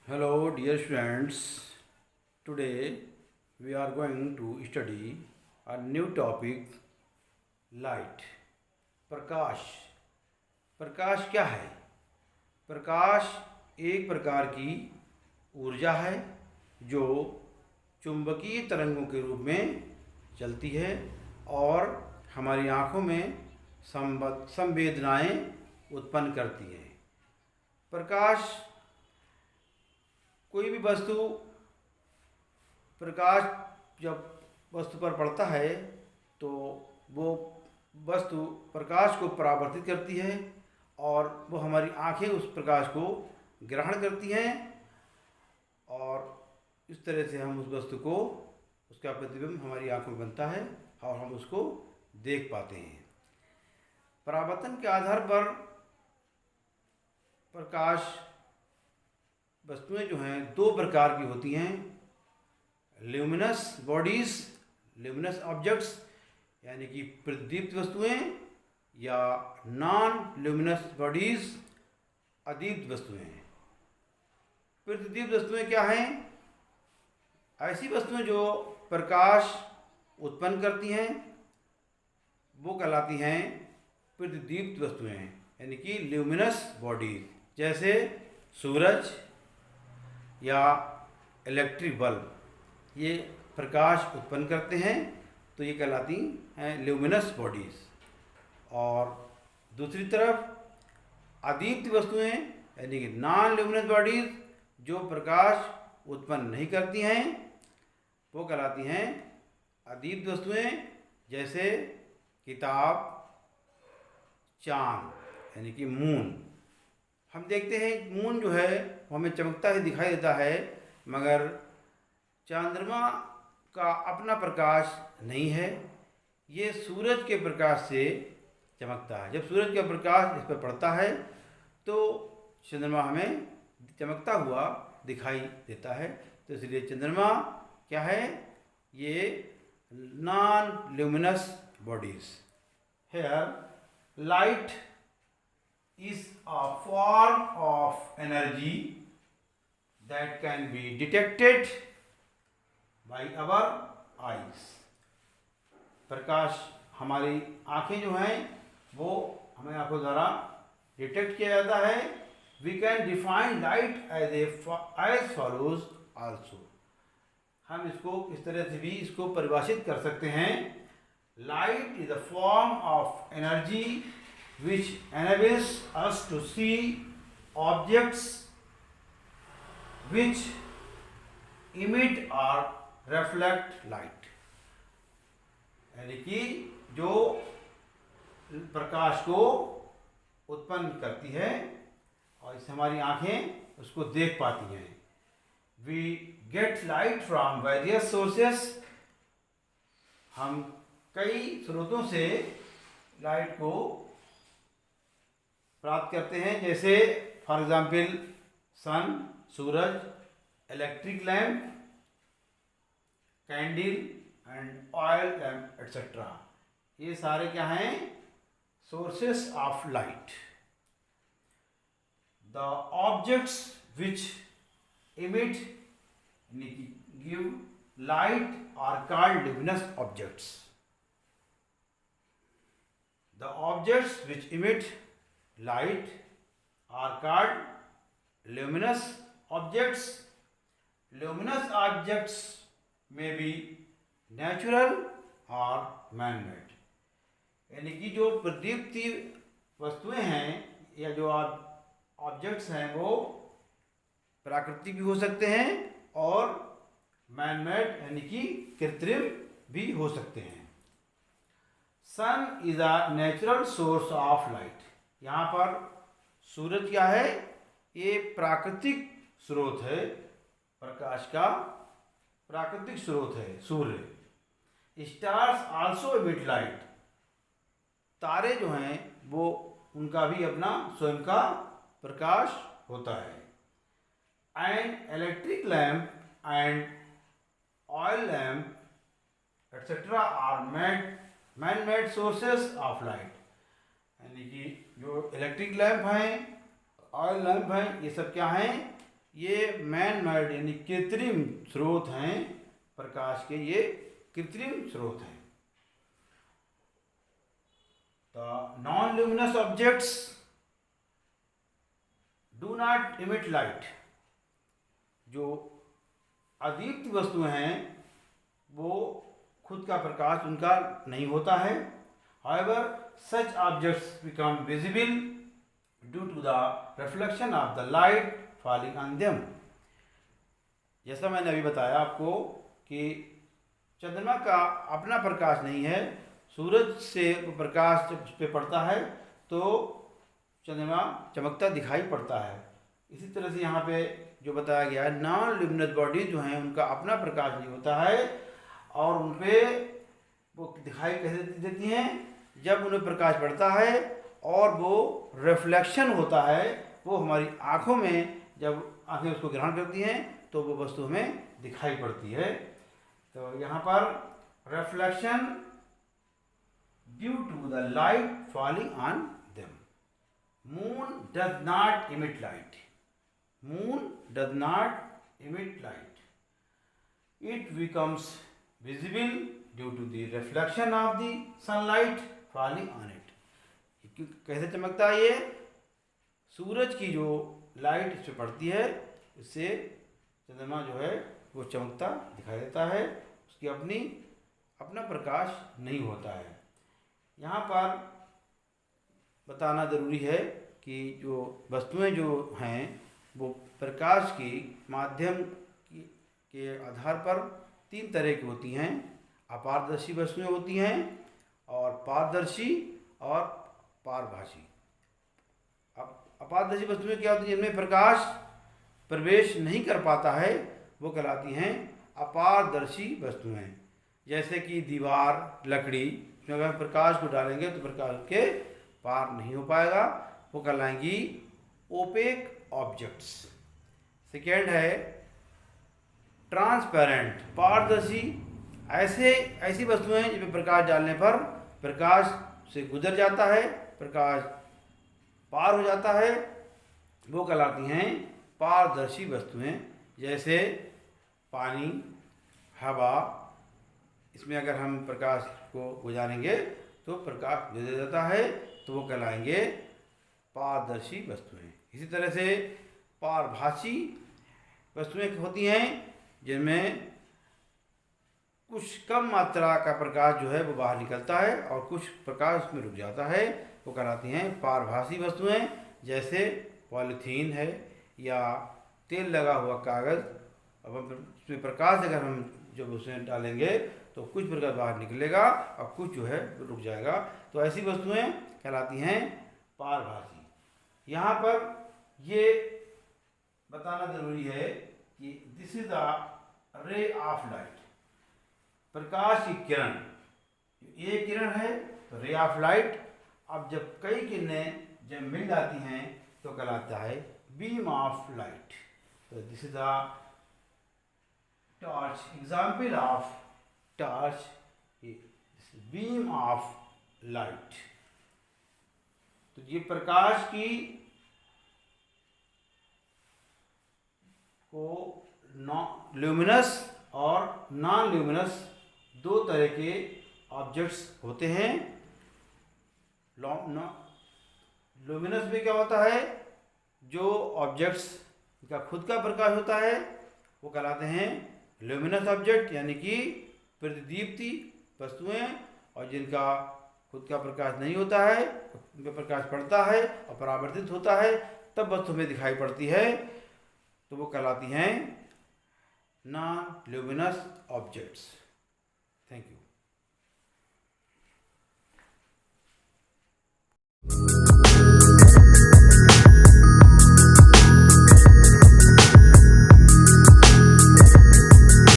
Hello, dear students. Today we are going to study a new topic light. Prakash Prakash क्या है? प्रकाश एक प्रकार की ऊर्जा है जो चुंबकीय तरंगों के रूप में चलती है और हमारी आँखों में संवेदनाएं उत्पन्न करती है। प्रकाश कोई भी वस्तु प्रकाश जब वस्तु पर पड़ता है तो वो वस्तु प्रकाश को परावर्तित करती है और वो हमारी आँखें उस प्रकाश को ग्रहण करती हैं और इस तरह से हम उस वस्तु को उसका प्रतिबिंब हमारी आँखों में बनता है और हम उसको देख पाते हैं। परावर्तन के आधार पर प्रकाश वस्तुएं जो हैं दो प्रकार की होती हैं, ल्यूमिनस बॉडीज, ल्यूमिनस ऑब्जेक्ट्स यानी कि प्रदीप्त वस्तुएं, या नॉन ल्यूमिनस बॉडीज, अदीप्त वस्तुएं। प्रतिदीप्त वस्तुएं क्या हैं? ऐसी वस्तुएं जो प्रकाश उत्पन्न करती हैं वो कहलाती हैं प्रतिदीप्त वस्तुएं यानी कि ल्यूमिनस बॉडीज, जैसे सूरज या इलेक्ट्रिक बल्ब, ये प्रकाश उत्पन्न करते हैं तो ये कहलाती हैं ल्यूमिनस बॉडीज। और दूसरी तरफ अदीप्त वस्तुएं यानी कि नॉन ल्यूमिनस बॉडीज जो प्रकाश उत्पन्न नहीं करती हैं वो कहलाती हैं अदीप्त वस्तुएं, जैसे किताब, चाँद यानी कि मून। हम देखते हैं मून जो है वो हमें चमकता ही दिखाई देता है, मगर चंद्रमा का अपना प्रकाश नहीं है, ये सूरज के प्रकाश से चमकता है। जब सूरज का प्रकाश इस पर पड़ता है तो चंद्रमा हमें चमकता हुआ दिखाई देता है। तो इसलिए चंद्रमा क्या है? ये non luminous bodies. Here light is a form of energy that can be detected by our eyes. प्रकाश हमारी आँखें जो हैं वो हमें आँखों द्वारा डिटेक्ट किया जाता है। We can define light as follows also. हम इसको इस तरह से भी इसको परिभाषित कर सकते हैं। Light is a form of energy which enables us to see objects which emit or reflect light, यानी कि जो प्रकाश को उत्पन्न करती है और इससे हमारी आँखें उसको देख पाती हैं। We get light from various sources. हम कई स्रोतों से लाइट को प्राप्त करते हैं, जैसे फॉर एग्जाम्पल सन, सूरज, electric lamp, candle and oil lamp etcetera. ये सारे क्या हैं? Sources of light. The objects which emit यानी कि give light are called luminous objects. The objects which emit light are called luminous objects. Luminous objects may be natural or man-made. यानी कि जो प्रदीप्ति वस्तुएं हैं या जो ऑब्जेक्ट्स हैं वो प्राकृतिक भी हो सकते हैं और मैन-मेड यानी कि कृत्रिम भी हो सकते हैं। Sun is a natural source of light. यहाँ पर सूरज क्या है? ये प्राकृतिक स्रोत है, प्रकाश का प्राकृतिक स्रोत है सूर्य। Stars also emit light. तारे जो हैं वो उनका भी अपना स्वयं का प्रकाश होता है। And electric lamp and oil lamp etcetera are man made sources of light, यानी कि जो इलेक्ट्रिक लैंप हैं, ऑयल लैंप हैं, ये सब क्या हैं? ये मैन मेड यानी कृत्रिम स्रोत हैं प्रकाश के, ये कृत्रिम स्रोत हैं। The non luminous objects do not emit light. जो अदीप्त वस्तुएं हैं वो खुद का प्रकाश उनका नहीं होता है। However, such objects become visible due to the reflection of the light falling on them। जैसा मैंने अभी बताया आपको कि चंद्रमा का अपना प्रकाश नहीं है, सूरज से प्रकाश जब उस पर पड़ता है तो चंद्रमा चमकता दिखाई पड़ता है। इसी तरह से यहाँ पे जो बताया गया है, नॉन ल्यूमिनस बॉडीज जो हैं उनका अपना प्रकाश नहीं होता है और उन पर वो दिखाई कैसे देती हैं, जब उन्हें प्रकाश पड़ता है और वो रिफ्लेक्शन होता है, वो हमारी आँखों में जब आँखें उसको ग्रहण करती हैं तो वो वस्तु हमें दिखाई पड़ती है। तो यहाँ पर reflection due to the light falling on them. Moon does not emit light. Moon does not emit light. It becomes visible due to the reflection of the sunlight falling on it। कैसे चमकता है ये? सूरज की जो light इस पर पड़ती है इससे चंद्रमा जो है वो चमकता दिखाई देता है, उसकी अपना प्रकाश नहीं होता है। यहाँ पर बताना ज़रूरी है कि जो वस्तुएं जो हैं वो प्रकाश की माध्यम के आधार पर तीन तरह की होती हैं। अपारदर्शी वस्तुएं होती हैं और पारदर्शी और पारभासी। अब अपारदर्शी वस्तुएं क्या होती हैं? जिनमें प्रकाश प्रवेश नहीं कर पाता है वो कहलाती हैं अपारदर्शी वस्तुएं। जैसे कि दीवार, लकड़ी, इसमें अगर प्रकाश को डालेंगे तो प्रकाश के पार नहीं हो पाएगा, वो कहलाएंगी ओपेक ऑब्जेक्ट्स। सेकेंड है ट्रांसपेरेंट, पारदर्शी। ऐसी वस्तुएं जिनमें प्रकाश डालने पर प्रकाश से गुजर जाता है, प्रकाश पार हो जाता है, वो कहलाती हैं पारदर्शी वस्तुएं। जैसे पानी, हवा, इसमें अगर हम प्रकाश को गुजारेंगे तो प्रकाश गुजर जाता है, तो वो कहलाएंगे पारदर्शी वस्तुएं। इसी तरह से पारभासी वस्तुएं होती हैं जिनमें कुछ कम मात्रा का प्रकाश जो है वो बाहर निकलता है और कुछ प्रकाश उसमें रुक जाता है, वो कहलाती हैं पारभासी वस्तुएं। जैसे पॉलीथीन है या तेल लगा हुआ कागज़, अब उसमें प्रकाश अगर हम जब उसमें डालेंगे तो कुछ प्रकाश बाहर निकलेगा और कुछ जो है रुक जाएगा, तो ऐसी वस्तुएं कहलाती हैं पारभासी। यहाँ पर ये बताना ज़रूरी है कि this is the ray of light. प्रकाश की किरण, एक किरण है तो रे ऑफ लाइट। अब जब कई किरणें जब मिल जाती हैं तो कहलाता है बीम ऑफ लाइट। तो this is the torch, example of torch, beam of light. तो ये प्रकाश की को ल्यूमिनस और नॉन ल्यूमिनस दो तरह के ऑब्जेक्ट्स होते हैं। ल्यूमिनस में क्या होता है? जो ऑब्जेक्ट्स का खुद का प्रकाश होता है वो कहलाते हैं ल्यूमिनस ऑब्जेक्ट, यानी कि प्रतिदीप्ति वस्तुएं, और जिनका खुद का प्रकाश नहीं होता है, उन पर प्रकाश पड़ता है और परावर्तित होता है तब वस्तु में दिखाई पड़ती है, तो वो कहलाती हैं non luminous objects. Thank you.